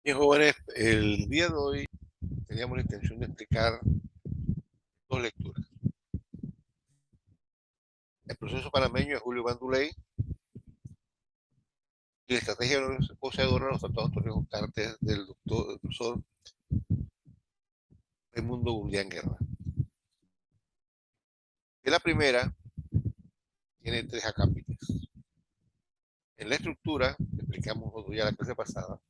Bien, jóvenes, el día de hoy teníamos la intención de explicar dos lecturas. El proceso panameño de Julio Banduley y la estrategia poseedora de los tratados Torrijos Cartes del profesor Raimundo Gurdián Guerra. En la primera tiene tres acápites. En la estructura, que explicamos ya la clase pasada,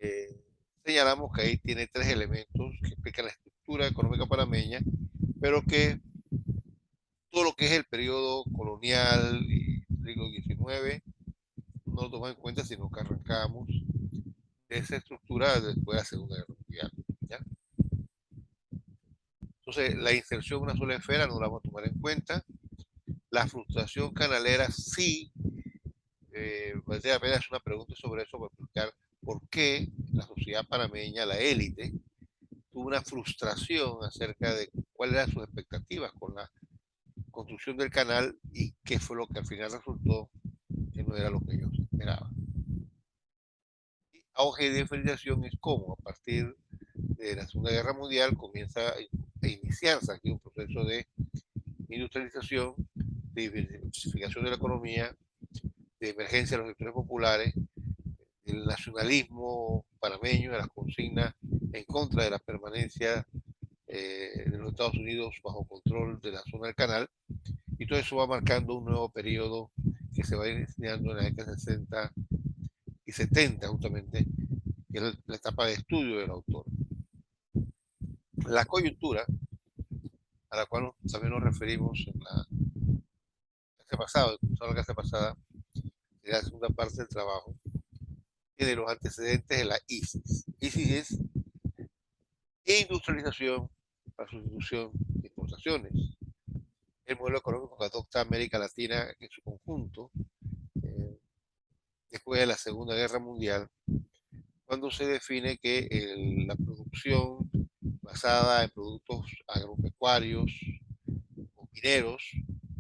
eh, señalamos que ahí tiene tres elementos que explican la estructura económica panameña, pero que todo lo que es el periodo colonial y siglo XIX no lo tomamos en cuenta, sino que arrancamos de esa estructura después de la Segunda Guerra Mundial. ¿Ya? Entonces, la inserción en una sola esfera no la vamos a tomar en cuenta. La frustración canalera sí, valdría la pena hacer una pregunta sobre eso para explicar por qué la sociedad panameña, la élite, tuvo una frustración acerca de cuáles eran sus expectativas con la construcción del canal y qué fue lo que al final resultó que no era lo que ellos esperaban. Auge de diferenciación es cómo a partir de la Segunda Guerra Mundial comienza a iniciarse aquí un proceso de industrialización, de diversificación de la economía, de emergencia de los sectores populares, el nacionalismo panameño, de las consignas en contra de la permanencia de los Estados Unidos bajo control de la zona del canal, y todo eso va marcando un nuevo periodo que se va iniciando en la década de 60 y 70 justamente, que es la etapa de estudio del autor. La coyuntura, a la cual también nos referimos en la clase pasada, en la clase pasada, de la segunda parte del trabajo, tiene los antecedentes de la ISIS. ISIS es industrialización para sustitución de importaciones. El modelo económico que adopta América Latina en su conjunto, después de la Segunda Guerra Mundial, cuando se define que la producción basada en productos agropecuarios o mineros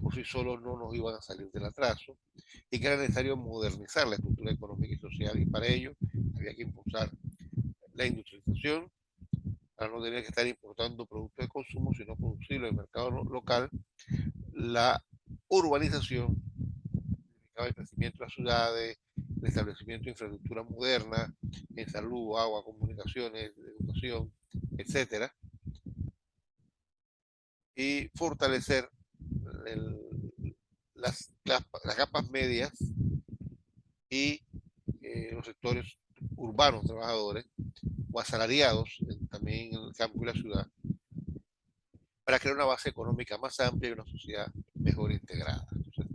por sí solos no nos iban a salir del atraso y que era necesario modernizar la estructura económica y social, y para ello había que impulsar la industrialización para no tener que estar importando productos de consumo, sino producirlo en el mercado local, la urbanización, el crecimiento de las ciudades, el establecimiento de infraestructura moderna en salud, agua, comunicaciones, educación, etcétera, y fortalecer el, las capas medias y los sectores urbanos trabajadores o asalariados también en el campo y la ciudad, para crear una base económica más amplia y una sociedad mejor integrada. Entonces,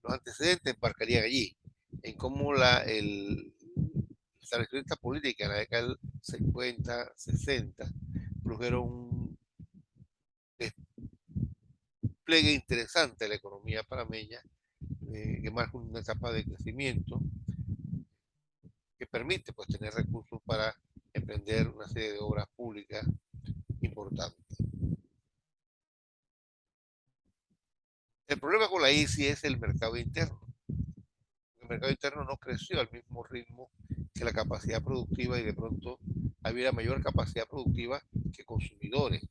los antecedentes embarcarían allí, en cómo el establecimiento política en la década del 50, 60, produjeron un despliegue interesante de la economía panameña, que marca una etapa de crecimiento que permite pues, tener recursos para emprender una serie de obras públicas importantes. El problema con la ICI es el mercado interno. El mercado interno no creció al mismo ritmo que la capacidad productiva y de pronto había mayor capacidad productiva que consumidores.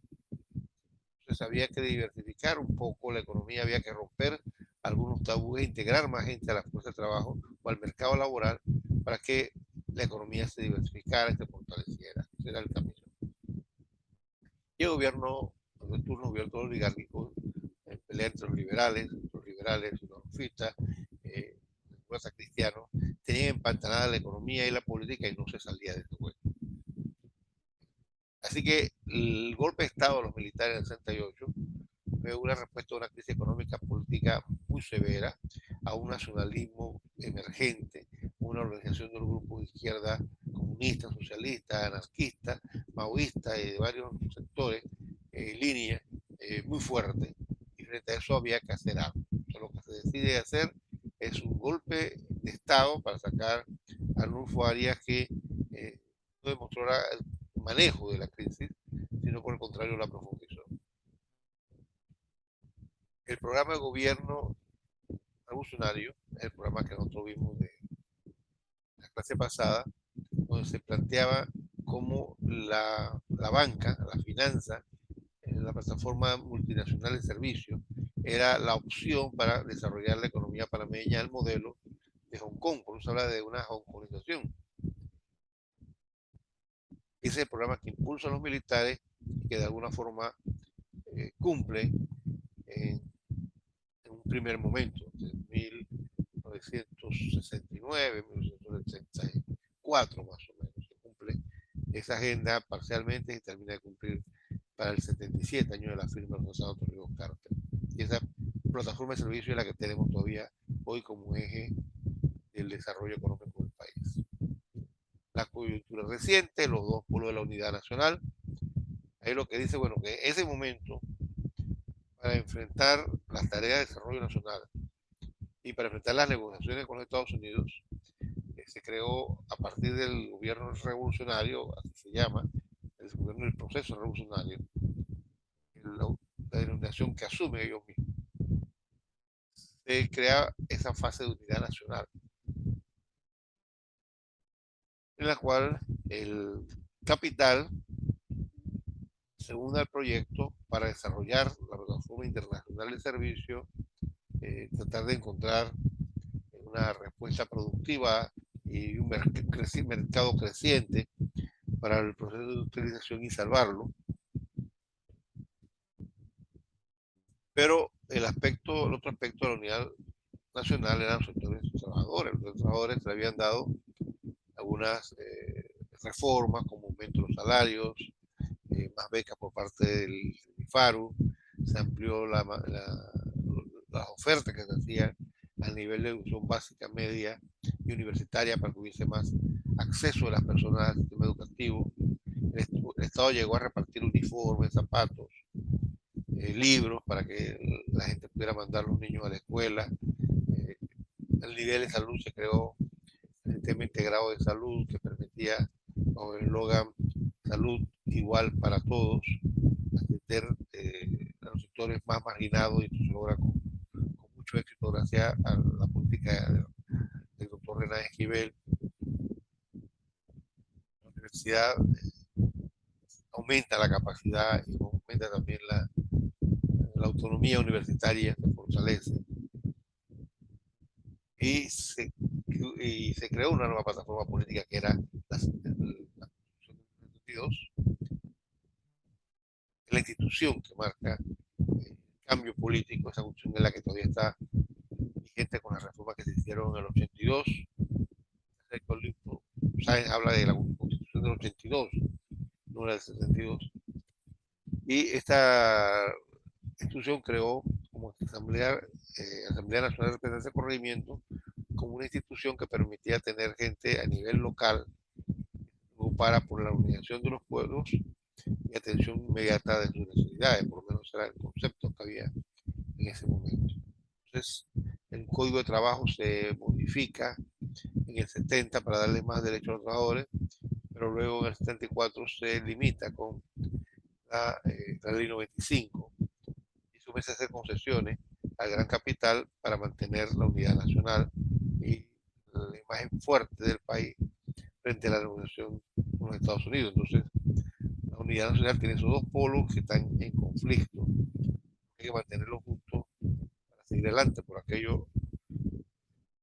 Entonces había que diversificar un poco la economía, había que romper algunos tabúes, integrar más gente a la fuerza de trabajo o al mercado laboral para que la economía se diversificara y se fortaleciera. Ese era el camino. Y el gobierno, el turno gobierno oligárquico, pelea entre los liberales, los rufistas, los cristianos, tenían empantanada la economía y la política y no se salía de este juego. Así que el golpe de Estado de los militares en el 68 fue una respuesta a una crisis económica política muy severa, a un nacionalismo emergente, una organización de los grupos de izquierda comunistas, socialistas, anarquistas, maoístas y de varios sectores, líneas muy fuertes, y frente a eso había que hacer algo. Entonces, lo que se decide hacer es un golpe de Estado para sacar a Arnulfo Arias, que no demostró el manejo de la crisis, sino por el contrario la profundizó. El programa de gobierno revolucionario, el programa que nosotros vimos de la clase pasada, donde se planteaba cómo la banca, la finanza, la plataforma multinacional de servicios, era la opción para desarrollar la economía panameña al modelo de Hong Kong. Por eso se habla de una hongkonización. Ese es el programa que impulsan los militares y que de alguna forma cumple en un primer momento, en 1969, 1984 más o menos. Se cumple esa agenda parcialmente y termina de cumplir para el 77 año de la firma del Tratado de Torrijos Carter. Y esa plataforma de servicio es la que tenemos todavía hoy como eje del desarrollo económico del país. La coyuntura reciente, los dos polos de la unidad nacional, ahí lo que dice, bueno, que en ese momento, para enfrentar las tareas de desarrollo nacional y para enfrentar las negociaciones con los Estados Unidos, se creó a partir del gobierno revolucionario, así se llama, el gobierno del proceso revolucionario, la, la denominación que asume ellos mismos, se crea esa fase de unidad nacional, en la cual el capital se une al proyecto para desarrollar la plataforma internacional de servicio, tratar de encontrar una respuesta productiva y un mercado creciente para el proceso de utilización y salvarlo. Pero el otro aspecto de la unidad nacional eran los sectores trabajadores. Los trabajadores le habían dado algunas reformas como aumento de los salarios, más becas por parte del FARU, se amplió las ofertas que se hacían a nivel de educación básica, media y universitaria para que hubiese más acceso de las personas al sistema educativo. El Estado llegó a repartir uniformes, zapatos, libros para que la gente pudiera mandar a los niños a la escuela. El nivel de salud se creó el sistema integrado de salud que permitía, con el eslogan salud igual para todos, atender a los sectores más marginados, y esto se logra con mucho éxito gracias a la política del doctor Renan Esquivel. La universidad aumenta la capacidad y aumenta también la autonomía universitaria, se fortalece. Y se, y se creó una nueva plataforma política que era la la institución que marca el cambio político, esa función es la que todavía está vigente con las reformas que se hicieron en el 82. Sáenz habla de la constitución del 82, no la del 72. Y esta institución creó como Asamblea Nacional de Representantes de Corregimiento como una institución que permitía tener gente a nivel local preocupada por la organización de los pueblos y atención inmediata de sus necesidades, por lo menos era el concepto que había en ese momento. Entonces, el Código de Trabajo se modifica en el 70 para darle más derechos a los trabajadores, pero luego en el 74 se limita con la ley 95 y se comienza a hacer concesiones al gran capital para mantener la unidad nacional y la imagen fuerte del país frente a la negociación con los Estados Unidos. Entonces, la unidad nacional tiene esos dos polos que están en conflicto. Hay que mantenerlos juntos para seguir adelante. Por aquello,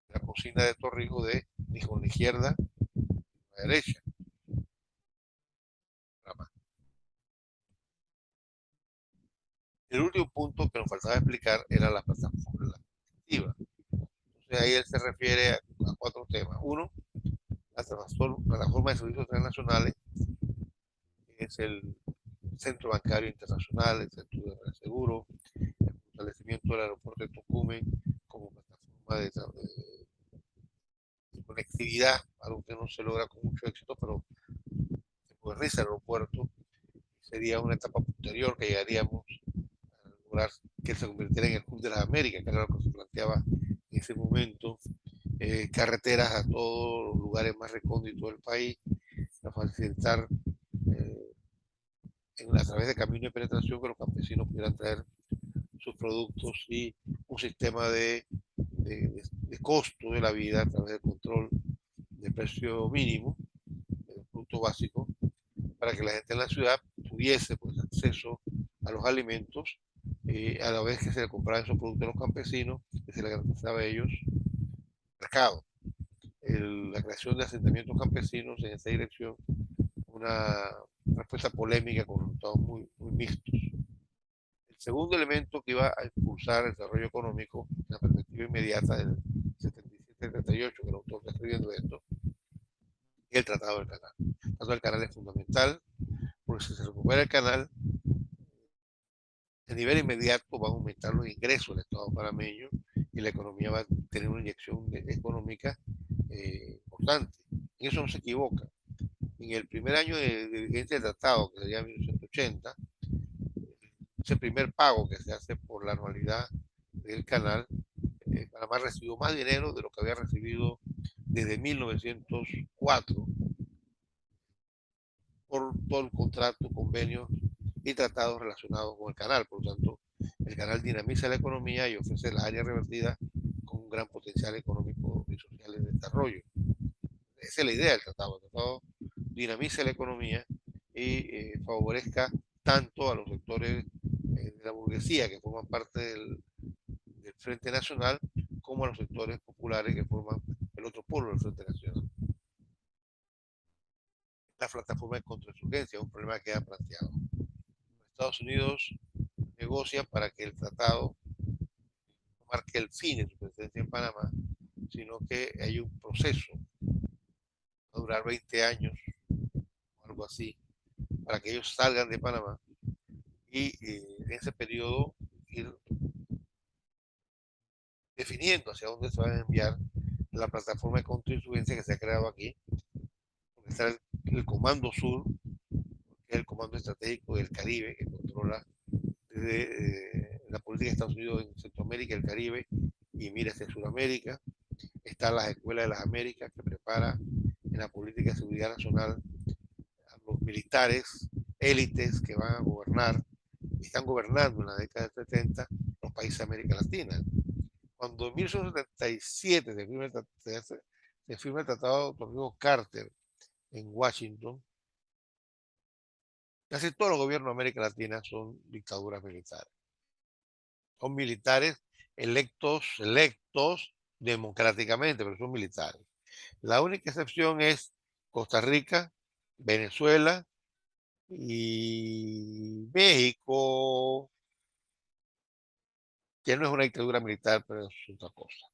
la cocina de Torrijos de ni con la izquierda ni con la derecha. El último punto que nos faltaba explicar era la plataforma activa. Entonces ahí él se refiere a cuatro temas. Uno, la plataforma de servicios transnacionales, que es el Centro Bancario Internacional, el Centro de Seguro, el fortalecimiento del aeropuerto de Tocumen como plataforma de conectividad, algo que no se logra con mucho éxito, pero se moderniza el aeropuerto. Sería una etapa posterior que llegaríamos a lograr que se convirtiera en el Hub de las Américas, que era lo que se planteaba en ese momento. Carreteras a todos los lugares más recónditos del país, para facilitar a través de caminos de penetración que los campesinos pudieran traer sus productos y un sistema de costo de la vida a través del control de precio mínimo productos básicos para que la gente en la ciudad tuviese pues, acceso a los alimentos, a la vez que se le compraban esos productos a los campesinos, que se les garantizaba a ellos mercado. La creación de asentamientos campesinos en esa dirección, una respuesta polémica con resultados muy mixtos. El segundo elemento que iba a impulsar el desarrollo económico en la perspectiva inmediata del 77-78, que el autor está escribiendo esto, es el Tratado del Canal. El Tratado del Canal es fundamental porque si se recupera el canal, a nivel inmediato van a aumentar los ingresos del Estado panameño y la economía va a tener una inyección económica importante. En eso no se equivoca. En el primer año de vigencia del tratado, que sería 1980, ese primer pago que se hace por la anualidad del canal, Panamá recibió más dinero de lo que había recibido desde 1904 por todo el contrato, convenios y tratados relacionados con el canal. Por lo tanto, el canal dinamiza la economía y ofrece la área revertida con un gran potencial económico y social de desarrollo. Esa es la idea del tratado. El tratado dinamiza la economía y favorezca tanto a los sectores de la burguesía que forman parte del Frente Nacional como a los sectores populares que forman el otro polo del Frente Nacional. La plataforma de contrainsurgencia es un problema que ha planteado. Estados Unidos negocia para que el tratado no marque el fin de su presencia en Panamá, sino que hay un proceso, va a durar 20 años o algo así, para que ellos salgan de Panamá y en ese periodo ir definiendo hacia dónde se va a enviar la plataforma de contrainsurgencia que se ha creado aquí. Está el Comando Sur, que es el Comando Estratégico del Caribe, que controla desde la política de Estados Unidos en Centroamérica y el Caribe y mira hacia Sudamérica. Está la Escuela de las Américas, que prepara en la política de seguridad nacional a los militares, élites que van a gobernar, están gobernando en la década del 70 los países de América Latina. Cuando en 1977 se firma el Tratado de Rodrigo Carter en Washington, casi todos los gobiernos de América Latina son dictaduras militares. Son militares electos democráticamente, pero son militares. La única excepción es Costa Rica, Venezuela y México, que no es una dictadura militar, pero es otra cosa.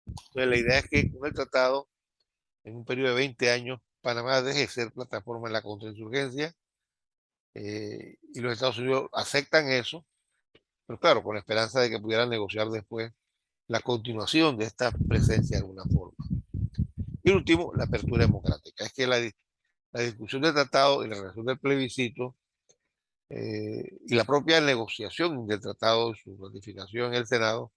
Entonces la idea es que con el tratado, en un periodo de 20 años, Panamá deje de ser plataforma en la contrainsurgencia y los Estados Unidos aceptan eso, pero claro, con la esperanza de que pudieran negociar después la continuación de esta presencia de alguna forma. Y último, la apertura democrática. Es que la discusión del tratado y la relación del plebiscito y la propia negociación del tratado y su ratificación en el Senado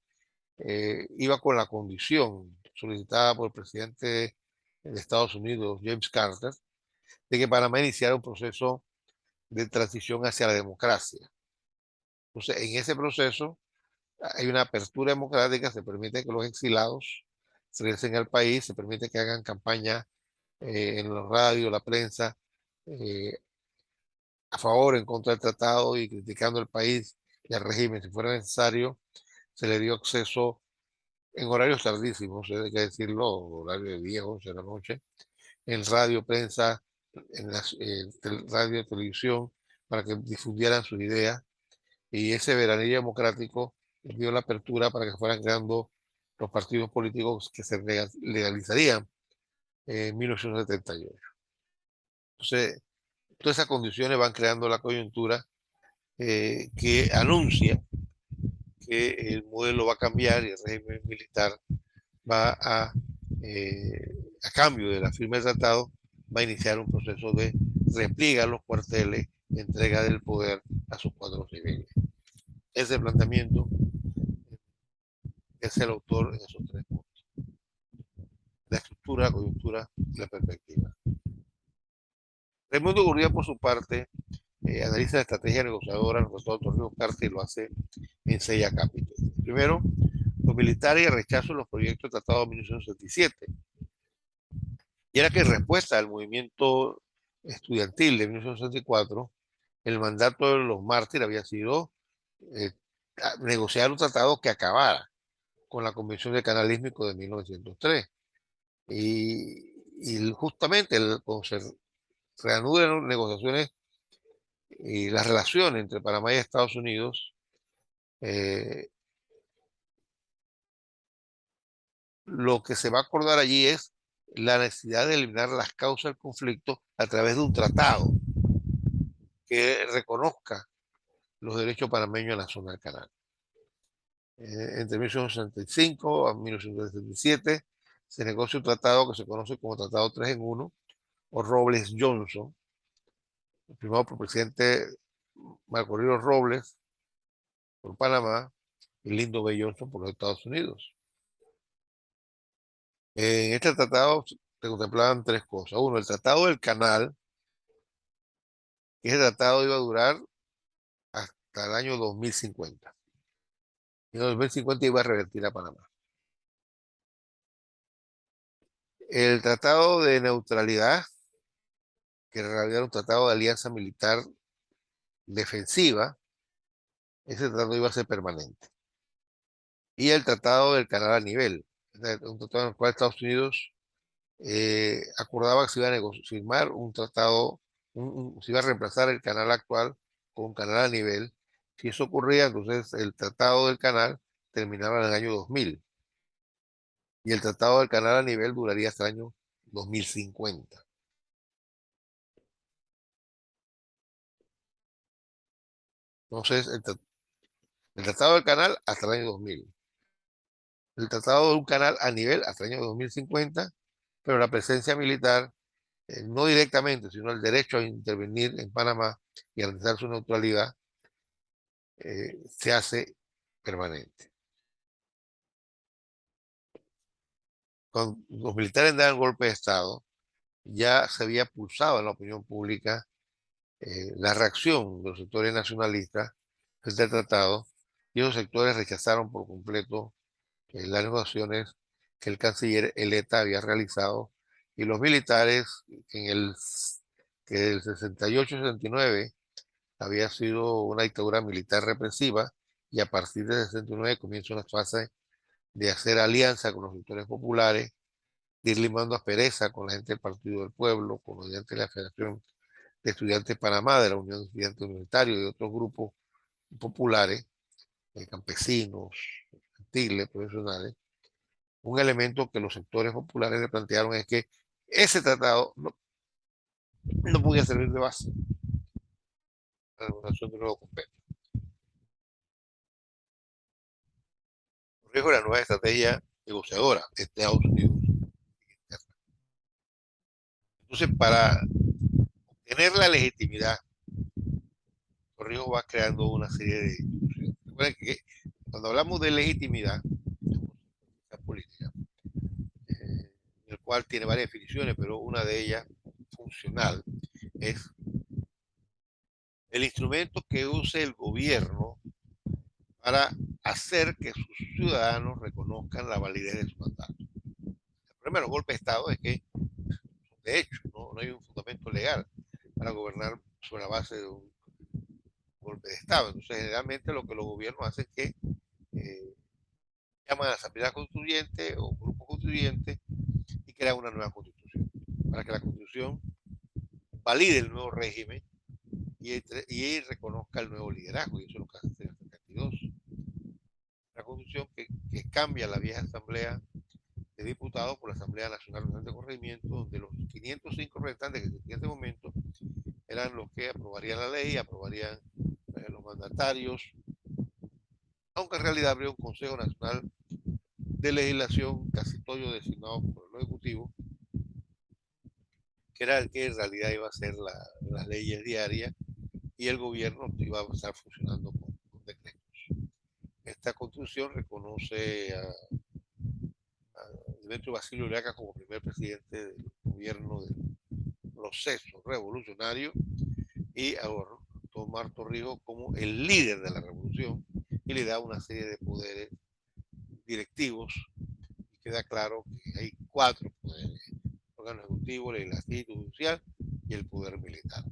iba con la condición solicitada por el presidente de Estados Unidos, James Carter, de que Panamá iniciara un proceso de transición hacia la democracia. Entonces, en ese proceso hay una apertura democrática, se permite que los exilados regresen al país, se permite que hagan campaña en la radio, la prensa, eh, a favor, en contra del tratado y criticando el país y el régimen si fuera necesario. Se le dio acceso en horarios tardísimos, hay que decirlo, horario de 10, 11 de la noche, en radio, prensa, en radio, televisión, para que difundieran sus ideas. Y ese veranillo democrático dio la apertura para que fueran creando los partidos políticos que se legalizarían en 1978. Entonces, todas esas condiciones van creando la coyuntura que anuncia que el modelo va a cambiar y el régimen militar va a cambio de la firma del tratado, va a iniciar un proceso de repliegue a los cuarteles, entrega del poder a sus cuatro civiles. Ese planteamiento es el autor en esos tres puntos: la estructura, la coyuntura y la perspectiva. Raimundo Gurría, por su parte, analiza la estrategia negociadora del Tratado de Torrijos Carter y lo hace en 6 acápites. Primero, los militares y el rechazo de los proyectos del Tratado de 1967. Y era que en respuesta al movimiento estudiantil de 1964, el mandato de los mártires había sido eh, negociar un tratado que acabara con la Convención de Canalísmico de 1903. Y justamente cuando se reanudan negociaciones y las relaciones entre Panamá y Estados Unidos, eh, lo que se va a acordar allí es la necesidad de eliminar las causas del conflicto a través de un tratado que reconozca los derechos panameños en la zona del canal. Entre 1965 a 1967 se negocia un tratado que se conoce como Tratado 3 en 1 o Robles-Johnson, firmado por el presidente Marco Ríos Robles por Panamá y Lindo B. Johnson por los Estados Unidos. En este tratado se contemplaban tres cosas. Uno, el Tratado del Canal, que ese tratado iba a durar hasta el año 2050. Y en el 2050 iba a revertir a Panamá. El Tratado de Neutralidad, que en realidad era un tratado de alianza militar defensiva, ese tratado iba a ser permanente. Y el Tratado del Canal a nivel, un tratado en el cual Estados Unidos acordaba que se iba a firmar un tratado, se iba a reemplazar el canal actual con un canal a nivel. Si eso ocurría, entonces el tratado del canal terminaba en el año 2000 y el tratado del canal a nivel duraría hasta el año 2050. Entonces, el tratado del canal hasta el año 2000. El tratado de un canal a nivel hasta el año 2050, pero la presencia militar, no directamente, sino el derecho a intervenir en Panamá y a garantizar su neutralidad, se hace permanente. Cuando los militares dan golpe de Estado, ya se había pulsado en la opinión pública la reacción de los sectores nacionalistas frente al tratado, y esos sectores rechazaron por completo las negociaciones que el canciller Eleta había realizado, y los militares en que el 68-69 había sido una dictadura militar represiva, y a partir de 69 comienza una fase de hacer alianza con los sectores populares, de ir limando aspereza con la gente del Partido del Pueblo, con los estudiantes de la Federación de Estudiantes de Panamá, de la Unión de Estudiantes Universitarios y de otros grupos populares, campesinos, estudiantiles, profesionales. Un elemento que los sectores populares le plantearon es que ese tratado no podía servir de base para la elaboración de un nuevo convenio. Corrijo la nueva estrategia negociadora de Estados Unidos. Entonces, para tener la legitimidad, Corrijo va creando una serie de instituciones. Recuerden que cuando hablamos de legitimidad, la política, el cual tiene varias definiciones, pero una de ellas funcional es el instrumento que use el gobierno para hacer que sus ciudadanos reconozcan la validez de su mandato. El problema de los golpes de Estado es que, de hecho, no hay un fundamento legal para gobernar sobre la base de un golpe de Estado. Entonces, generalmente lo que los gobiernos hacen es que llaman a la Asamblea Constituyente o grupos constituyentes y crean una nueva constitución, para que la constitución valide el nuevo régimen y reconozca el nuevo liderazgo, y eso es lo que hace el 72. Una constitución que cambia la vieja Asamblea de Diputados por la Asamblea Nacional de Corregimiento, donde los 505 restantes que existían en ese momento eran los que aprobarían la ley, aprobarían los mandatarios, aunque en realidad habría un Consejo Nacional de Legislación, casi todo designado por el Ejecutivo, que era el que en realidad iba a hacer las leyes diarias, y el gobierno iba a estar funcionando con decretos. Esta constitución reconoce a Demetrio Basilio Uriaca como primer presidente del gobierno del proceso revolucionario y a Tomás Torrijos como el líder de la revolución, y le da una serie de poderes directivos, y queda claro que hay 4 poderes. órgano ejecutivo, legislativo, judicial y el poder militar.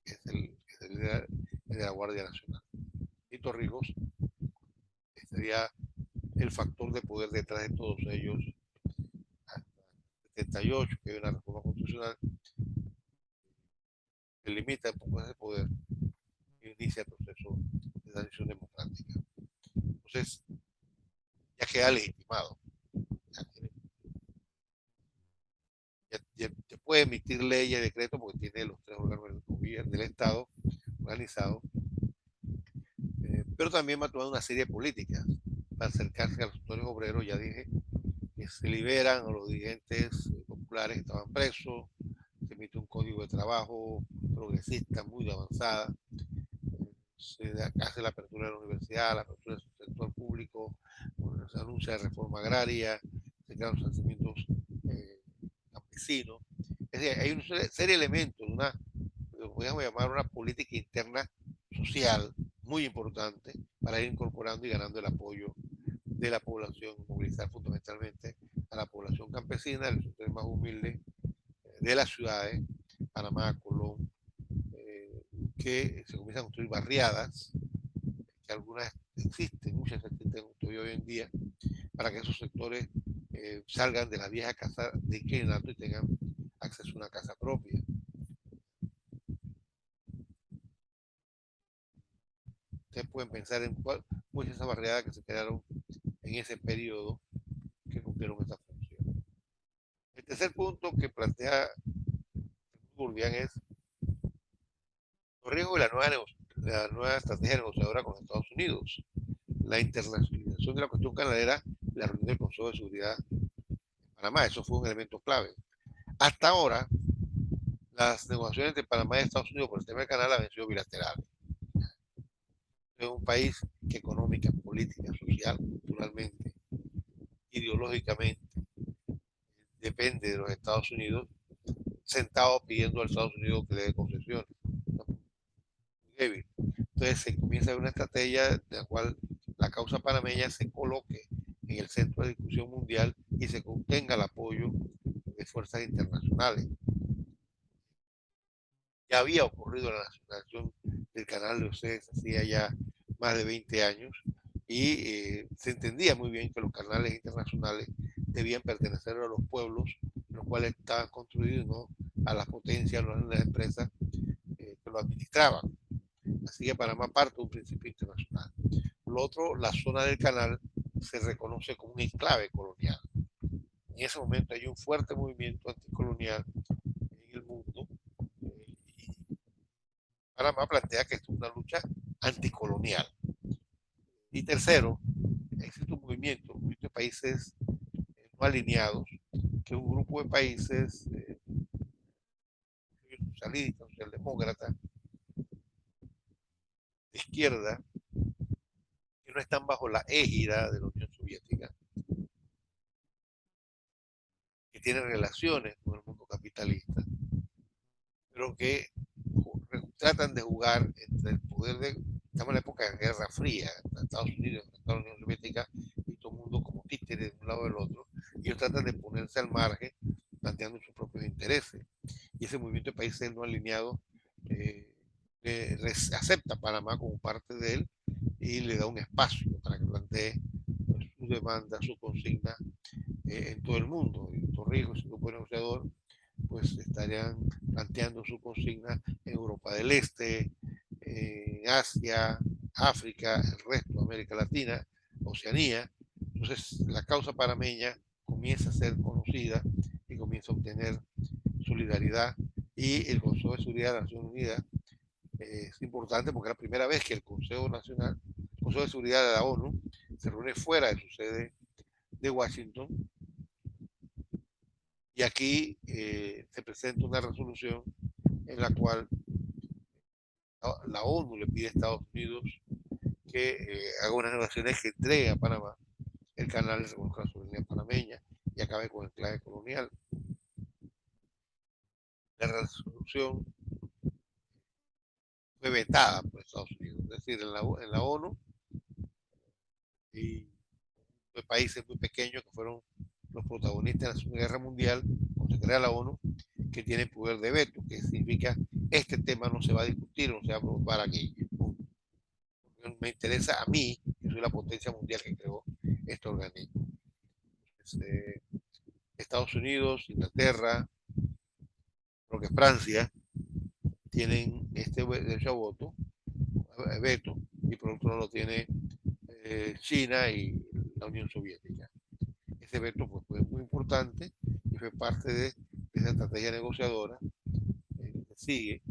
Es el de la Guardia Nacional. Y Torrijos sería el factor de poder detrás de todos ellos hasta el 78, que hay una reforma constitucional que limita un poco ese poder y inicia el proceso de transición democrática. Entonces, ya queda legitimado. Ya puede emitir leyes y decretos porque tiene los tres órganos del gobierno del Estado organizados, pero también va a tomar una serie de políticas para acercarse a los sectores obreros. Ya dije que se liberan a los dirigentes populares que estaban presos, se emite un código de trabajo progresista muy avanzada, se hace la apertura de la universidad, la apertura del sector público, se anuncia la reforma agraria, se crean los sentimientos campesinos. Es decir, hay una serie de elementos, lo podríamos llamar una política interna social muy importante para ir incorporando y ganando el apoyo de la población, movilizar fundamentalmente a la población campesina, el sector más humilde de las ciudades, Panamá, Colón, que se comienzan a construir barriadas, que algunas existen, muchas existen todavía hoy en día, para que esos sectores salgan de la vieja casa de inclinato y tengan acceso a una casa propia. Ustedes pueden pensar en cuál es esa barriada que se crearon en ese periodo que cumplieron esa función. El tercer punto que plantea Burbian es los riesgos de la nueva estrategia negociadora con Estados Unidos, la internacionalización de la cuestión canadera, la reunión del Consejo de Seguridad de Panamá. Eso fue un elemento clave. Hasta ahora, las negociaciones entre Panamá y Estados Unidos por el tema del canal han sido bilaterales. Es un país que económica, política, social, culturalmente, ideológicamente, depende de los Estados Unidos, sentado pidiendo a Estados Unidos que le dé concesiones. Débil. Entonces se comienza a ver una estrategia de la cual la causa panameña se coloque en el centro de discusión mundial y se contenga el apoyo de fuerzas internacionales. Ya había ocurrido la nacionalización del canal de Suez hacía ya más de 20 años y se entendía muy bien que los canales internacionales debían pertenecer a los pueblos los cuales estaban construidos, no a las potencias, no a las empresas que lo administraban. Así que Panamá parte de un principio internacional. Lo otro, la zona del canal se reconoce como un enclave colonial. En ese momento hay un fuerte movimiento anticolonial en el mundo y Panamá plantea que esto es una lucha anticolonial. Y tercero, existe un movimiento de países no alineados, que es un grupo de países socialistas, socialdemócratas, de izquierda, que no están bajo la égida de la Unión Soviética, que tienen relaciones con el mundo capitalista, pero que tratan de jugar entre el poder de, estamos en la época de Guerra Fría, Estados Unidos, la Unión Soviética y todo el mundo como títeres de un lado del otro, y ellos tratan de ponerse al margen, planteando sus propios intereses. Y ese movimiento de países no alineados acepta a Panamá como parte de él y le da un espacio para que plantee su demanda, su consigna en todo el mundo. Y Torrijos, su grupo negociador, pues estarían planteando su consigna en Europa del Este, en Asia, África, el resto de América Latina, Oceanía. Entonces la causa panameña comienza a ser conocida y comienza a obtener solidaridad y el Consejo de Seguridad de las Naciones Unidas es importante porque es la primera vez que el Consejo Nacional, el Consejo de Seguridad de la ONU se reúne fuera de su sede de Washington y aquí se presenta una resolución en la cual la ONU le pide a Estados Unidos que haga unas negociaciones que entregue a Panamá el canal de reconozca la soberanía panameña y acabe con el clave colonial. La resolución fue vetada por Estados Unidos, es decir, en la ONU y de países muy pequeños que fueron los protagonistas de la Segunda Guerra Mundial, cuando se crea la ONU, que tienen poder de veto, que significa este tema no se va a discutir, no se va a preocupar aquí. Me interesa a mí, que soy la potencia mundial que creó este organismo. Este, Estados Unidos, Inglaterra, creo que Francia, tienen este derecho a voto, a veto, y por otro lado lo tiene China y la Unión Soviética. Ese veto pues, fue muy importante y fue parte de esa estrategia negociadora que sigue.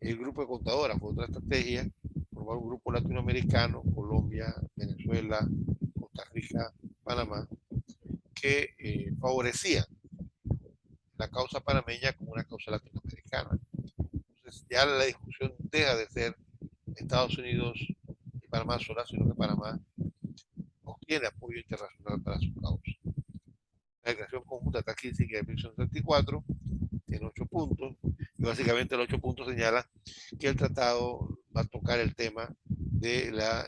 El grupo de contadoras fue otra estrategia, formar un grupo latinoamericano, Colombia, Venezuela, Costa Rica, Panamá, que favorecían la causa panameña como una causa latinoamericana. Entonces ya la discusión deja de ser Estados Unidos y Panamá sola, sino que Panamá obtiene apoyo internacional para su causa. La declaración conjunta está aquí, sigue de 1934, tiene 8 puntos, y básicamente los 8 puntos señalan que el tratado va a tocar el tema de la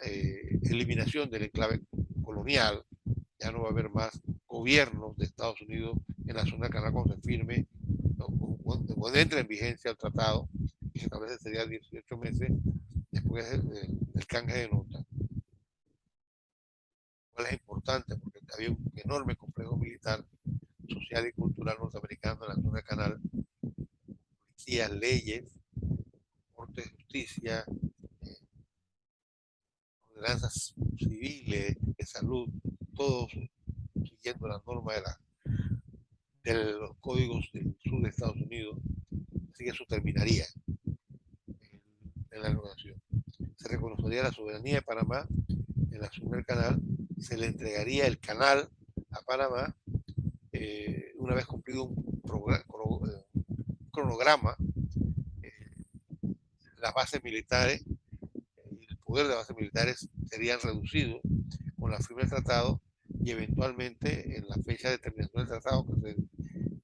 eliminación del enclave colonial. Ya no va a haber más gobiernos de Estados Unidos en la zona del canal cuando se firme, ¿no? Cuando entre en vigencia el tratado, que se establece sería 18 meses después del canje de nota. ¿Cuál es importante? Porque había un enorme complejo militar, social y cultural norteamericano en la zona del canal, policías, leyes, corte de justicia, eh, ordenanzas civiles, de salud, todos siguiendo las normas de los códigos del sur de Estados Unidos. Así que eso terminaría en la organización. Se reconocería la soberanía de Panamá en la zona del canal, se le entregaría el canal a Panamá una vez cumplido un cronograma, eh, las bases militares y el poder de bases militares serían reducidos con la firma del tratado y eventualmente en la fecha de terminación del tratado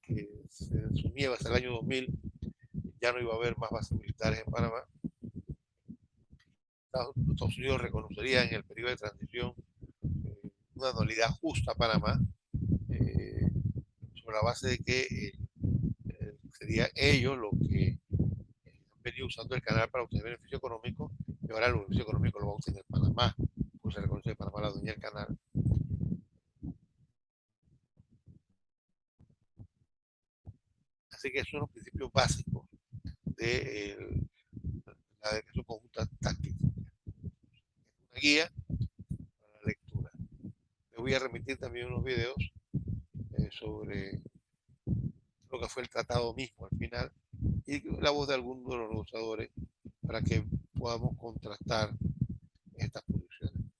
que se asumía hasta el año 2000 ya no iba a haber más bases militares en Panamá. Estados Unidos reconocería en el periodo de transición una anualidad justa a Panamá eh, sobre la base de que sería ellos los que han venido usando el canal para obtener beneficio económico y ahora el beneficio económico lo va a obtener Panamá, pues se reconoce que Panamá la dueña del canal. Así que esos son los principios básicos de la declaración conjunta táctica. Una guía para la lectura. Les voy a remitir también unos videos sobre lo que fue el tratado mismo al final y la voz de algunos de los negociadores para que podamos contrastar estas posiciones.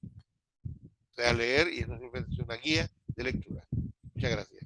Voy a leer y esto es una guía de lectura. Muchas gracias.